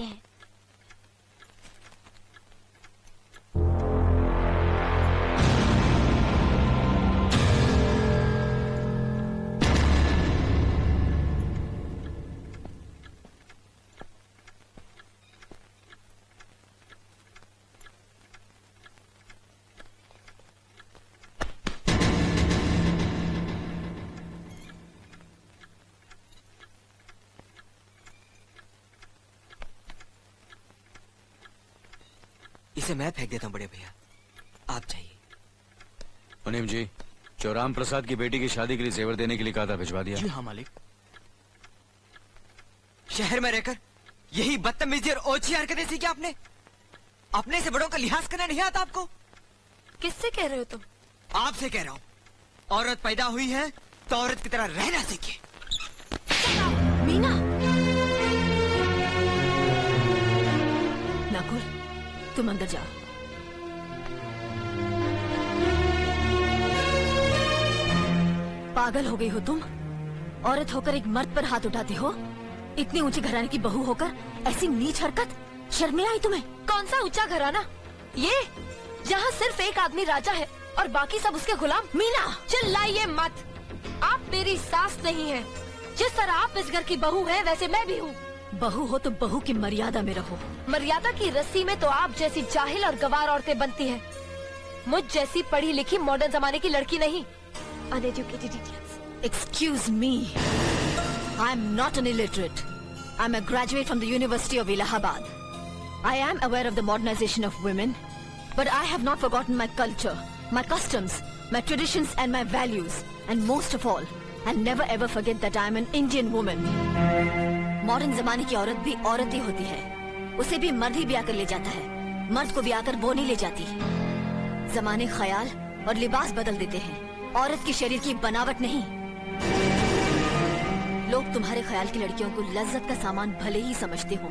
हैं। इसे मैं फेंक देता हूँ बड़े भैया, आप जाइए। मुनीम जी, चौराम प्रसाद की बेटी की शादी के लिए जेवर देने के लिए कहा था, भिजवा दिया? जी हाँ मालिक। शहर में रहकर यही बदतमीजी और ओछी हरकतें सीखी आपने? अपने से बड़ों का लिहाज करना नहीं आता आपको? किससे कह रहे हो तुम? आपसे कह रहा हूँ। औरत पैदा हुई है तो औरत की तरह रहना सीखिए। मीना, नकुल, तुम अंदर जाओ। पागल हो गई हो तुम? औरत होकर एक मर्द पर हाथ उठाती हो? इतनी ऊंची घराने की बहू होकर ऐसी नीच हरकत, शर्म नहीं आई तुम्हें? कौन सा ऊंचा घराना? ये यहाँ सिर्फ एक आदमी राजा है और बाकी सब उसके गुलाम। मीना, चिल्लाइए मत। आप मेरी सास नहीं है। जिस तरह आप इस घर की बहू है वैसे मैं भी हूँ। बहू हो तो बहू की मर्यादा में रहो। मर्यादा की रस्सी में तो आप जैसी जाहिल और गवार औरतें बनती हैं। मुझ जैसी पढ़ी लिखी मॉडर्न जमाने की लड़की नहीं। Uneducated idiots. Excuse me. I'm not an illiterate. I'm a graduate from the University of Allahabad. I am aware of the modernization of women, but I have not forgotten my culture, my customs, my traditions and my values. And most of all, I'll never ever forget that I'm an Indian woman. Modern जमाने की औरत भी औरत ही होती है। उसे भी मर्द ही ब्याह कर ले जाता है, मर्द को ब्याह कर वो नहीं ले जाती। जमाने ख्याल और लिबास बदल देते हैं, औरत की शरीर की बनावट नहीं। लोग तुम्हारे ख्याल की लड़कियों को लज्जत का सामान भले ही समझते हो,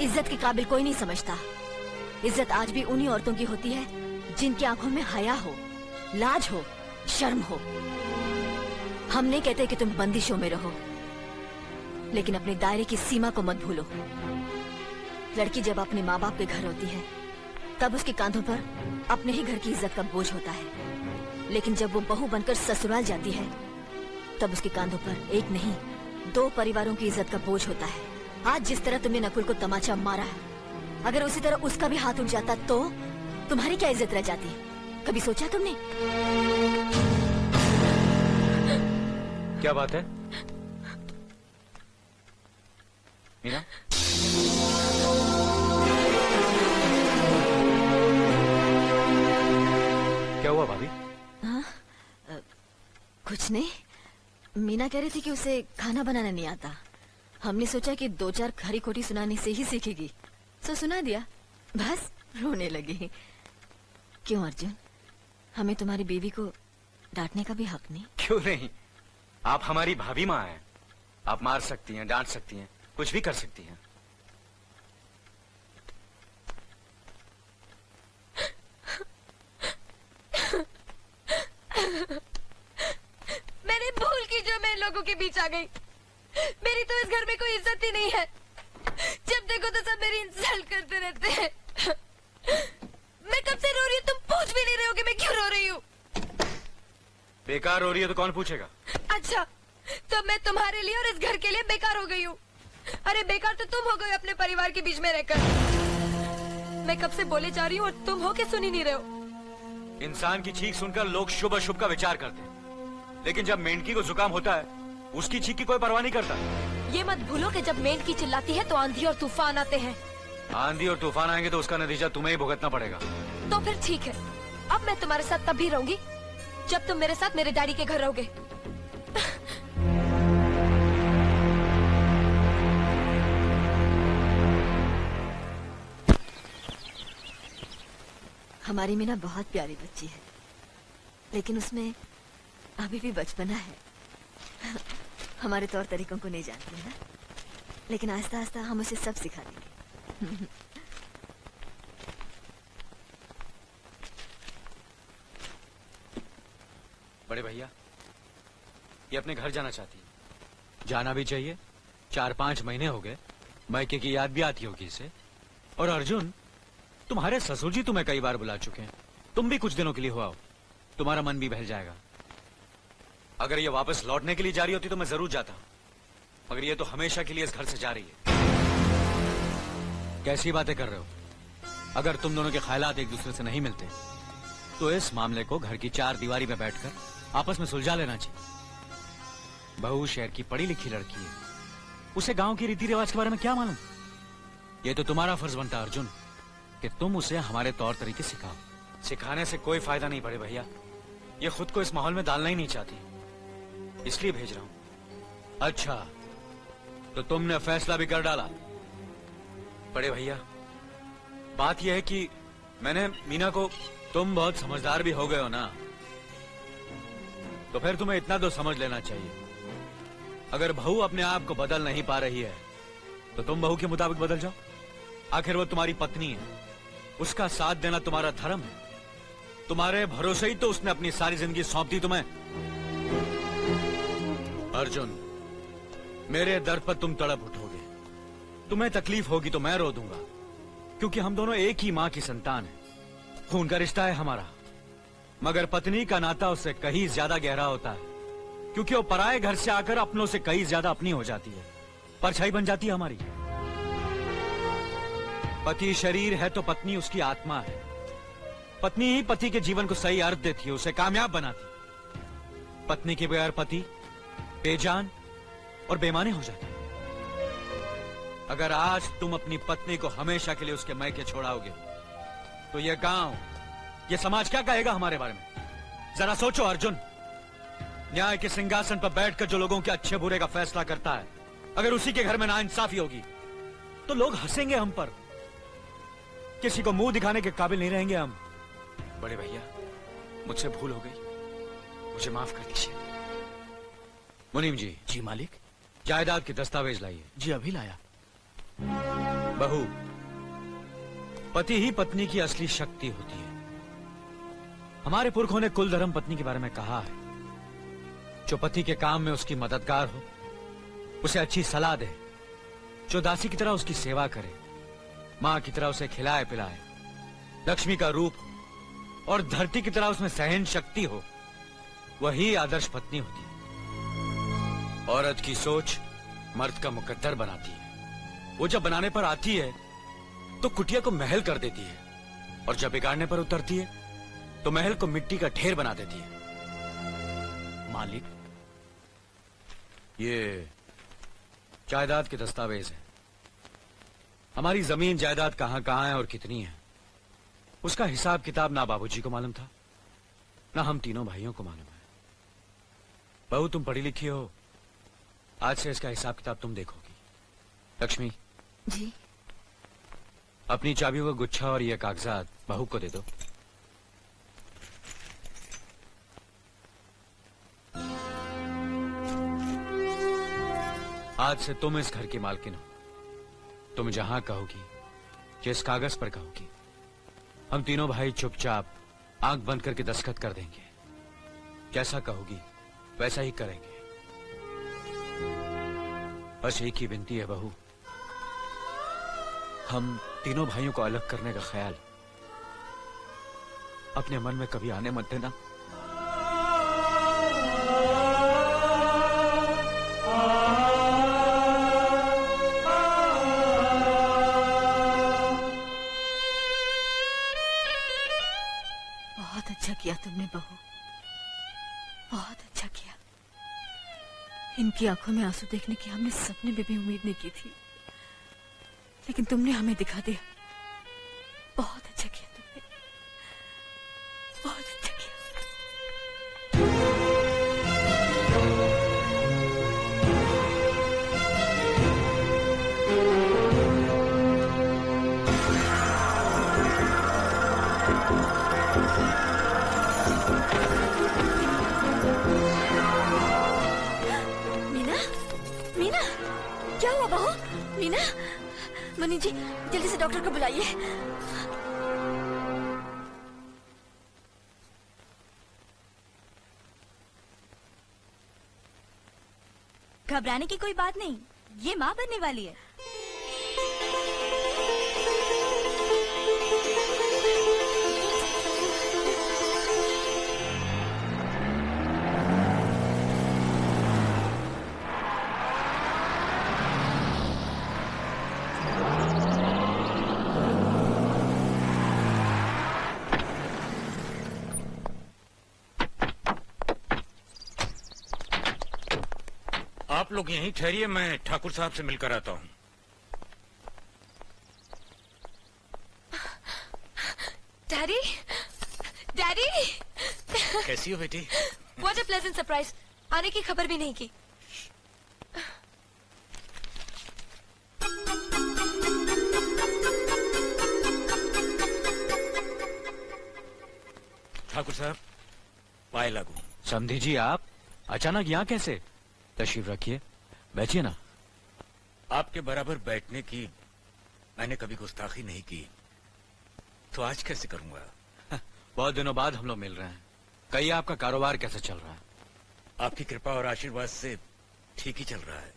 इज्जत के काबिल कोई नहीं समझता। इज्जत आज भी उन्हीं औरतों की होती है जिनकी आंखों में हया हो, लाज हो, शर्म हो। हम नहीं कहते कि तुम बंदिशों में रहो, लेकिन अपने दायरे की सीमा को मत भूलो। लड़की जब अपने माँ बाप के घर होती है तब उसके कांधों पर अपने ही घर की इज्जत का बोझ होता है, लेकिन जब वो बहू बनकर ससुराल जाती है तब उसके कांधों पर एक नहीं 2 परिवारों की इज्जत का बोझ होता है। आज जिस तरह तुमने नकुल को तमाचा मारा है, अगर उसी तरह उसका भी हाथ उठ जाता तो तुम्हारी क्या इज्जत रह जाती? कभी सोचा तुमने? क्या बात है मीना? क्या हुआ भाभी? हाँ, कुछ नहीं। मीना कह रही थी कि उसे खाना बनाना नहीं आता। हमने सोचा कि 2-4 खरी खोटी सुनाने से ही सीखेगी, तो सुना दिया। बस रोने लगी। क्यों अर्जुन, हमें तुम्हारी बीवी को डांटने का भी हक नहीं? क्यों नहीं, आप हमारी भाभी माँ हैं। आप मार सकती हैं, डांट सकती हैं, कुछ भी कर सकती हैं। मैंने भूल की जो मैं इन लोगों के बीच आ गई। मेरी तो इस घर में कोई इज्जत ही नहीं है। जब देखो तो सब मेरी इंसल्ट करते रहते हैं। मैं कब से रो रही हूँ, तुम पूछ भी नहीं रहे हो कि मैं क्यों रो रही हूँ। बेकार हो रही है तो कौन पूछेगा? अच्छा, तो मैं तुम्हारे लिए और इस घर के लिए बेकार हो गई हूँ। अरे बेकार तो तुम हो गए अपने परिवार के बीच में रहकर। मैं कब से बोले जा रही हूँ और तुम हो के सुन ही नहीं रहे हो। इंसान की चीख सुनकर लोग शुभ अशुभ का विचार करते हैं, लेकिन जब मेंढकी को जुकाम होता है उसकी चीख की कोई परवाह नहीं करता। ये मत भूलो कि जब मेंढकी चिल्लाती है तो आंधी और तूफान आते हैं। आंधी और तूफान आएंगे तो उसका नतीजा तुम्हें ही भुगतना पड़ेगा। तो फिर ठीक है, अब मैं तुम्हारे साथ तब भी रहूंगी जब तुम मेरे साथ मेरे डैडी के घर रहोगे। हमारी मीना बहुत प्यारी बच्ची है, लेकिन उसमें अभी भी बचपना है। हमारे तौर तरीकों को नहीं जानती है ना, लेकिन आस्ता आस्ता हम उसे सब सिखा देंगे। बड़े भैया, ये अपने घर जाना चाहती है। जाना भी चाहिए। 4-5 महीने हो गए, मायके की याद भी आती होगी इसे। और अर्जुन, तुम्हारे ससुर जी तुम्हें कई बार बुला चुके हैं, तुम भी कुछ दिनों के लिए हो आओ, तुम्हारा मन भी बहल जाएगा। अगर ये वापस लौटने के लिए जा रही होती तो मैं जरूर जाता, मगर ये तो हमेशा के लिए इस घर से जा रही है। कैसी बातें कर रहे हो? अगर तुम दोनों के ख्यालात एक दूसरे से नहीं मिलते तो इस मामले को घर की चार दीवारी में बैठकर आपस में सुलझा लेना चाहिए। बहू शहर की पढ़ी लिखी लड़की है, उसे गांव की रीति रिवाज के बारे में क्या मालूम। ये तो तुम्हारा फर्ज बनता अर्जुन कि तुम उसे हमारे तौर तरीके सिखाओ। सिखाने से कोई फायदा नहीं बड़े भैया, ये खुद को इस माहौल में डालना ही नहीं चाहती, इसलिए भेज रहा हूं। अच्छा, तो तुमने फैसला भी कर डाला? बड़े भैया, बात यह है कि मैंने मीना को, तुम बहुत समझदार भी हो गए हो ना, तो फिर तुम्हें इतना तो समझ लेना चाहिए, अगर बहू अपने आप को बदल नहीं पा रही है तो तुम बहू के मुताबिक बदल जाओ। आखिर वो तुम्हारी पत्नी है, उसका साथ देना तुम्हारा धर्म है, तुम्हारे भरोसे ही तो उसने अपनी सारी जिंदगी सौंप दी तुम्हें। अर्जुन, मेरे दर्द पर तुम तड़प उठोगे, तुम्हें तकलीफ होगी तो मैं रो दूंगा, क्योंकि हम दोनों एक ही मां की संतान हैं, खून का रिश्ता है हमारा। मगर पत्नी का नाता उससे कहीं ज्यादा गहरा होता है, क्योंकि वो पराये घर से आकर अपनों से कहीं ज्यादा अपनी हो जाती है, परछाई बन जाती है हमारी। पति शरीर है तो पत्नी उसकी आत्मा है। पत्नी ही पति के जीवन को सही अर्थ देती है, उसे कामयाब बनाती। पत्नी के बगैर पति बेजान और बेमाने हो जाते। अगर आज तुम अपनी पत्नी को हमेशा के लिए उसके मैके छोड़ाओगे तो ये गांव, ये समाज क्या कहेगा हमारे बारे में? जरा सोचो अर्जुन, न्याय के सिंहासन पर बैठकर जो लोगों के अच्छे बुरे का फैसला करता है, अगर उसी के घर में नाइंसाफी होगी तो लोग हंसेंगे हम पर, किसी को मुंह दिखाने के काबिल नहीं रहेंगे हम। बड़े भैया, मुझसे भूल हो गई, मुझे माफ कर दीजिए। मुनीम जी। जी मालिक। जायदाद के दस्तावेज लाइए। जी अभी लाया। बहू, पति ही पत्नी की असली शक्ति होती है। हमारे पुरखों ने कुल धर्म पत्नी के बारे में कहा है, जो पति के काम में उसकी मददगार हो, उसे अच्छी सलाह दे, जो दासी की तरह उसकी सेवा करे, मां की तरह उसे खिलाए पिलाए, लक्ष्मी का रूप हो और धरती की तरह उसमें सहन शक्ति हो, वही आदर्श पत्नी होती है। औरत की सोच मर्द का मुकद्दर बनाती है। वो जब बनाने पर आती है तो कुटिया को महल कर देती है, और जब बिगाड़ने पर उतरती है तो महल को मिट्टी का ढेर बना देती है। मालिक, ये जायदाद के दस्तावेज है। हमारी जमीन जायदाद कहां कहां है और कितनी है, उसका हिसाब किताब ना बाबूजी को मालूम था, ना हम तीनों भाइयों को मालूम है। बहू, तुम पढ़ी लिखी हो, आज से इसका हिसाब किताब तुम देखोगी। लक्ष्मी जी। अपनी चाबियों का गुच्छा और ये कागजात बहू को दे दो। आज से तुम इस घर की मालकिन हो। तुम जहां कहोगी, जिस कागज पर कहोगी, हम तीनों भाई चुपचाप आंख बंद करके दस्तखत कर देंगे। जैसा कहोगी वैसा ही करेंगे। बस एक ही विनती है बहू, हम तीनों भाइयों को अलग करने का ख्याल अपने मन में कभी आने मत देना। बहुत अच्छा किया तुमने बहू, बहुत अच्छा किया। इनकी आंखों में आंसू देखने की हमने सपने में भी उम्मीद नहीं की थी, लेकिन तुमने हमें दिखा दिया। बहुत अच्छा किया तुमने, बहुत अच्छा किया। मीना, मीना, क्या हुआ बहू? मीना, मनी जी जल्दी से डॉक्टर को बुलाइए। घबराने की कोई बात नहीं, ये माँ बनने वाली है। आप लोग यहीं ठहरिए, मैं ठाकुर साहब से मिलकर आता हूँ। डैडी, डैडी, कैसी हो बेटी? What a pleasant surprise. आने की खबर भी नहीं की। ठाकुर साहब, पाए लागू। समधी जी, आप अचानक यहाँ कैसे? तशरीफ रखिए, बैठिए ना। आपके बराबर बैठने की मैंने कभी गुस्ताखी नहीं की, तो आज कैसे करूंगा? बहुत दिनों बाद हम लोग मिल रहे हैं। कहिए, आपका कारोबार कैसा चल रहा है? आपकी कृपा और आशीर्वाद से ठीक ही चल रहा है।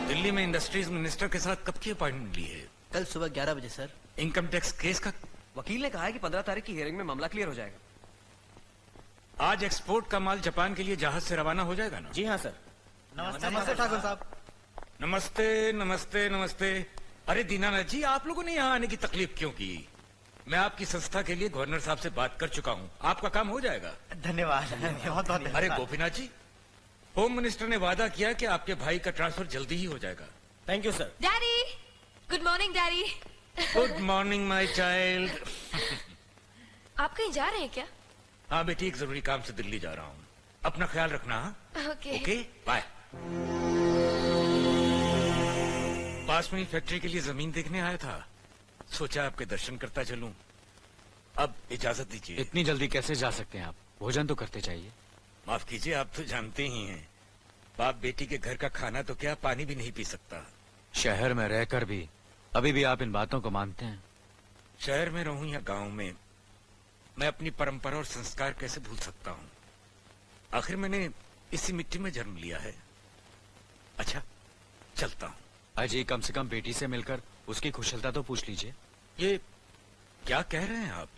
दिल्ली में इंडस्ट्रीज मिनिस्टर के साथ कब की अपॉइंटमेंट ली है? कल सुबह 11 बजे सर। इनकम टैक्स केस का वकील ने कहा है कि 15 तारीख की हियरिंग में मामला क्लियर हो जाएगा। आज एक्सपोर्ट का माल जापान के लिए जहाज से रवाना हो जाएगा ना? जी हाँ सर। नमस्ते ठाकुर साहब। नमस्ते नमस्ते नमस्ते। अरे दीनानाथ जी, आप लोगों ने यहाँ आने की तकलीफ क्यों की? मैं आपकी संस्था के लिए गवर्नर साहब से बात कर चुका हूँ, आपका काम हो जाएगा। धन्यवाद, बहुत बहुत अरे गोपीनाथ जी, होम मिनिस्टर ने वादा किया कि आपके भाई का ट्रांसफर जल्दी ही हो जाएगा। Thank you sir. Daddy, good morning daddy. Good morning my child. आप कहीं जा रहे हैं क्या? हाँ बेटी, एक जरूरी काम से दिल्ली जा रहा हूँ, अपना ख्याल रखना। ओके। Okay, bye. पास में ही फैक्ट्री के लिए जमीन देखने आया था, सोचा आपके दर्शन करता चलूं। अब इजाजत दीजिए। इतनी जल्दी कैसे जा सकते हैं आप? भोजन तो करते चाहिए। माफ कीजिए, आप तो जानते ही हैं, बाप बेटी के घर का खाना तो क्या, पानी भी नहीं पी सकता। शहर में रहकर भी अभी भी आप इन बातों को मानते हैं? शहर में रहूं या गांव में, मैं अपनी परंपरा और संस्कार कैसे भूल सकता हूँ? आखिर मैंने इसी मिट्टी में जन्म लिया है। अच्छा, चलता हूँ। अजी, कम से कम बेटी से मिलकर उसकी कुशलता तो पूछ लीजिए। ये क्या कह रहे हैं आप?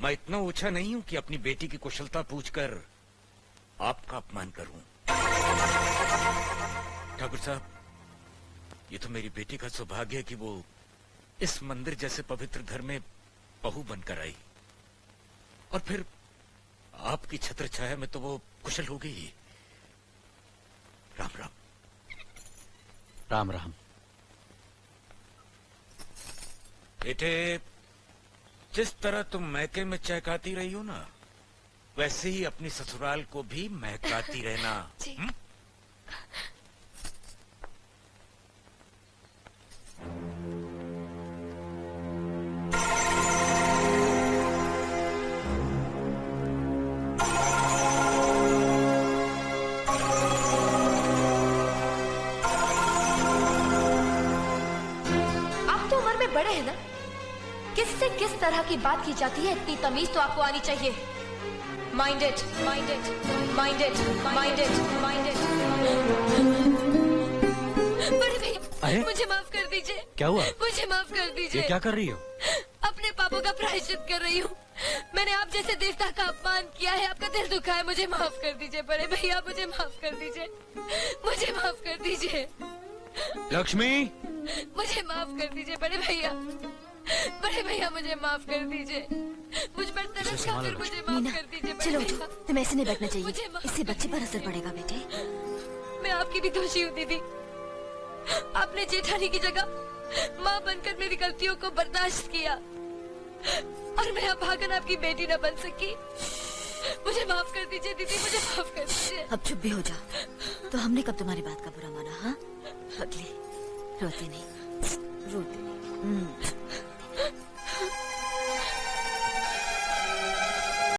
मैं इतना ऊंचा नहीं हूं कि अपनी बेटी की कुशलता पूछकर आपका अपमान करूं। ठाकुर साहब, ये तो मेरी बेटी का सौभाग्य है कि वो इस मंदिर जैसे पवित्र घर में बहू बनकर आई, और फिर आपकी छत्र छाया में तो वो कुशल हो गई। राम राम। राम राम। बेटे, जिस तरह तुम मैके में चहकाती रही हो ना, वैसे ही अपनी ससुराल को भी महकाती रहना। जी। आप तो उम्र में बड़े हैं ना, किससे किस तरह की बात की जाती है इतनी तमीज तो आपको आनी चाहिए। Mind it, mind it, mind it, mind it, mind it. बड़े भाई, अरे? मुझे माफ कर दीजिए। क्या हुआ? मुझे माफ कर ये दीजिए। क्या कर रही हो? अपने पापों का प्रायश्चित कर रही हूँ। मैंने आप जैसे देवता का अपमान किया है, आपका दिल दुखा है, मुझे माफ कर दीजिए बड़े भैया, मुझे माफ कर दीजिए, मुझे माफ कर दीजिए। लक्ष्मी, मुझे माफ कर दीजिए बड़े भैया, बड़े भैया मुझे माफ कर दीजिए। मुझ पर तरस इसे संभालो, खाकर मुझे मीना, माफ कर दीजिए बड़े चलो उठो, भैया। तुम्हें ऐसे नहीं बैठना मुझे चाहिए, माफ इससे कर बच्चे पर असर पड़ेगा बेटे। मैं आपकी भी दोषी हूँ दीदी। आपने जेठानी की जगह माँ बनकर मेरी गलतियों को बर्दाश्त किया, और मैं अब भागन आपकी बेटी न बन सकी। मुझे माफ कर दीजिए दीदी, मुझे माफ कर दीजिए। अब चुप भी हो जाओ। तो हमने कब तुम्हारी बात का बुरा माना? हाँ, अगली रोते नहीं, रोते नहीं।